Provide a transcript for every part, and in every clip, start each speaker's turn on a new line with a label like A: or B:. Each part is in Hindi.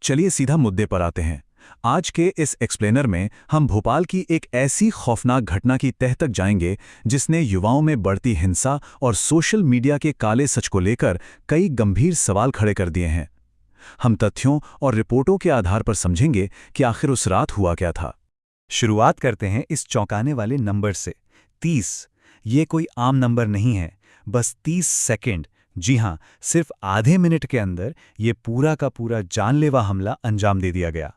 A: चलिए सीधा मुद्दे पर आते हैं। आज के इस एक्सप्लेनर में हम भोपाल की एक ऐसी खौफनाक घटना की तह तक जाएंगे जिसने युवाओं में बढ़ती हिंसा और सोशल मीडिया के काले सच को लेकर कई गंभीर सवाल खड़े कर दिए हैं। हम तथ्यों और रिपोर्टों के आधार पर समझेंगे कि आखिर उस रात हुआ क्या था।
B: शुरुआत करते हैं इस चौंकाने वाले नंबर से। 30। ये कोई आम नंबर नहीं है, बस 30 सेकंड। जी हां, सिर्फ आधे मिनट के अंदर ये पूरा का पूरा जानलेवा हमला अंजाम दे दिया गया।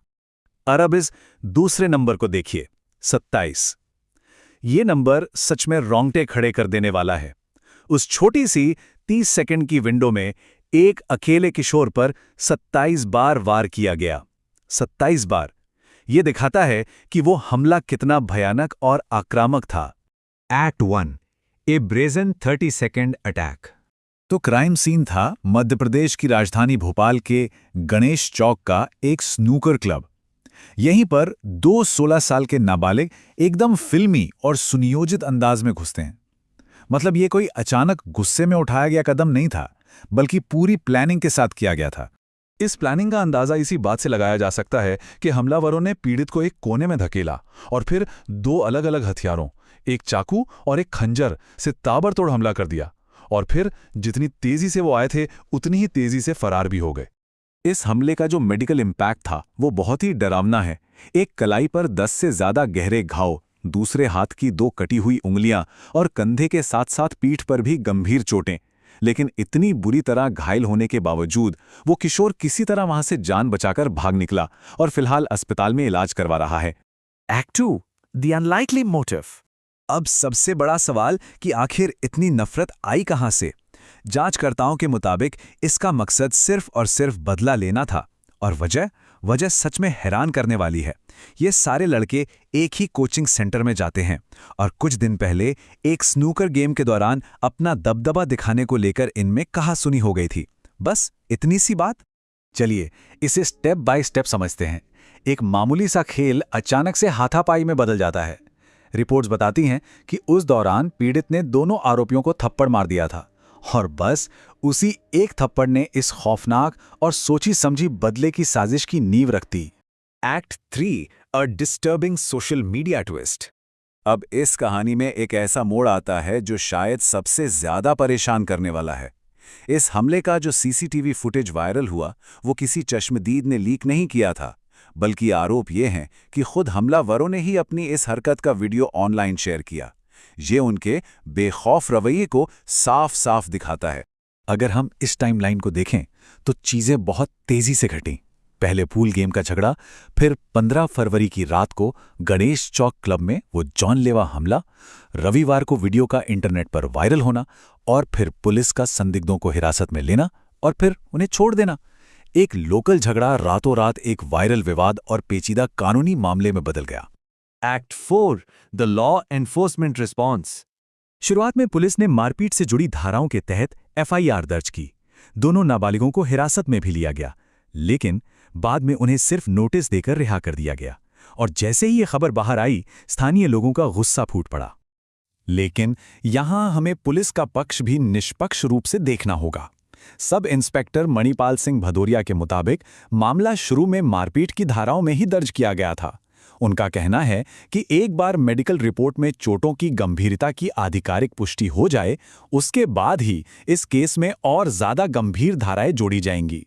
A: अब इस दूसरे नंबर को देखिए, 27। ये नंबर सच में रोंगटे खड़े कर देने वाला है। उस छोटी सी 30 सेकंड की विंडो में एक अकेले किशोर पर 27 बार वार किया गया। 27 बार। ये दिखाता है कि वो हमला कितना भयानक और आक्रामक था।
B: एक्ट 1, ए ब्रेजन 30 सेकंड अटैक।
A: तो क्राइम सीन था मध्य प्रदेश की राजधानी भोपाल के गणेश चौक का एक स्नूकर क्लब। यहीं पर दो 16 साल के नाबालिग एकदम फिल्मी और सुनियोजित अंदाज में घुसते हैं। मतलब ये कोई अचानक गुस्से में उठाया गया कदम नहीं था, बल्कि पूरी प्लानिंग के साथ किया गया था। इस प्लानिंग का अंदाजा इसी बात से लगाया जा सकता है कि हमलावरों ने पीड़ित को एक कोने में धकेला और फिर दो अलग अलग हथियारों, एक चाकू और एक खंजर से ताबड़तोड़ हमला कर दिया, और फिर जितनी तेजी से वो आए थे उतनी ही तेजी से फरार भी हो गए। इस हमले का जो मेडिकल इम्पैक्ट था वो बहुत ही डरावना है। एक कलाई पर 10 से ज्यादा गहरे घाव, दूसरे हाथ की 2 कटी हुई उंगलियां और कंधे के साथ साथ पीठ पर भी गंभीर चोटें। लेकिन इतनी बुरी तरह घायल होने के बावजूद वो किशोर किसी तरह वहां से जान बचाकर भाग निकला और फिलहाल अस्पताल में इलाज करवा रहा है।
B: Act 2, the unlikely motive.
A: अब सबसे बड़ा सवाल कि आखिर इतनी नफरत आई कहां से। जांचकर्ताओं के मुताबिक इसका मकसद सिर्फ और सिर्फ बदला लेना था, और वजह सच में हैरान करने वाली है। ये सारे लड़के एक ही कोचिंग सेंटर में जाते हैं और कुछ दिन पहले एक स्नूकर गेम के दौरान अपना दबदबा दिखाने को लेकर इनमें कहासुनी हो गई थी। बस इतनी सी बात। चलिए इसे स्टेप बाय स्टेप समझते हैं। एक मामूली सा खेल अचानक से हाथापाई में बदल जाता है। रिपोर्ट्स बताती हैं कि उस दौरान पीड़ित ने दोनों आरोपियों को थप्पड़ मार दिया था, और बस उसी एक थप्पड़ ने इस खौफनाक और सोची समझी बदले की साजिश की नींव रख दी।
B: एक्ट 3, अ डिस्टर्बिंग सोशल मीडिया ट्विस्ट।
A: अब इस कहानी में एक ऐसा मोड़ आता है जो शायद सबसे ज्यादा परेशान करने वाला है। इस हमले का जो सीसीटीवी फुटेज वायरल हुआ वो किसी चश्मदीद ने लीक नहीं किया था, बल्कि आरोप ये हैं कि खुद हमलावरों ने ही अपनी इस हरकत का वीडियो ऑनलाइन शेयर किया। ये उनके बेखौफ रवैये को साफ साफ दिखाता है। अगर हम इस टाइमलाइन को देखें तो चीजें बहुत तेजी से घटीं। पहले पूल गेम का झगड़ा, फिर 15 फरवरी की रात को गणेश चौक क्लब में वो जानलेवा हमला, रविवार को वीडियो का इंटरनेट पर वायरल होना, और फिर पुलिस का संदिग्धों को हिरासत में लेना और फिर उन्हें छोड़ देना। एक लोकल झगड़ा रातों रात एक वायरल विवाद और पेचीदा कानूनी मामले में बदल गया।
B: Act 4, the law enforcement response.
A: शुरुआत में पुलिस ने मारपीट से जुड़ी धाराओं के तहत एफआईआर दर्ज की। दोनों नाबालिगों को हिरासत में भी लिया गया, लेकिन बाद में उन्हें सिर्फ नोटिस देकर रिहा कर दिया गया। और जैसे ही ये खबर बाहर आई, स्थानीय लोगों का गुस्सा फूट पड़ा। लेकिन यहां हमें पुलिस का पक्ष भी निष्पक्ष रूप से देखना होगा। सब इंस्पेक्टर मणिपाल सिंह भदौरिया के मुताबिक मामला शुरू में मारपीट की धाराओं में ही दर्ज किया गया था। उनका कहना है कि एक बार मेडिकल रिपोर्ट में चोटों की गंभीरता की आधिकारिक पुष्टि हो जाए, उसके बाद ही इस केस में और ज्यादा गंभीर धाराएं जोड़ी जाएंगी।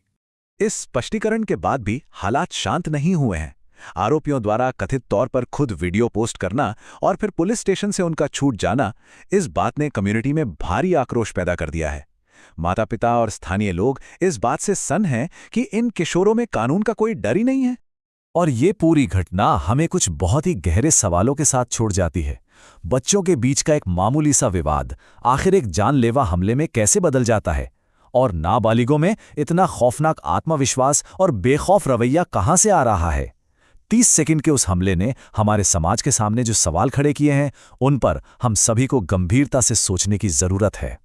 A: इस स्पष्टीकरण के बाद भी हालात शांत नहीं हुए हैं। आरोपियों द्वारा कथित तौर पर खुद वीडियो पोस्ट करना और फिर पुलिस स्टेशन से उनका छूट जाना, इस बात ने कम्युनिटी में भारी आक्रोश पैदा कर दिया है। माता पिता और स्थानीय लोग इस बात से सन्न हैं कि इन किशोरों में कानून का कोई डर ही नहीं है। और ये पूरी घटना हमें कुछ बहुत ही गहरे सवालों के साथ छोड़ जाती है। बच्चों के बीच का एक मामूली सा विवाद आखिर एक जानलेवा हमले में कैसे बदल जाता है, और नाबालिगों में इतना खौफनाक आत्मविश्वास और बेखौफ रवैया कहां से आ रहा है। 30 सेकंड के उस हमले ने हमारे समाज के सामने जो सवाल खड़े किए हैं, उन पर हम सभी को गंभीरता से सोचने की जरूरत है।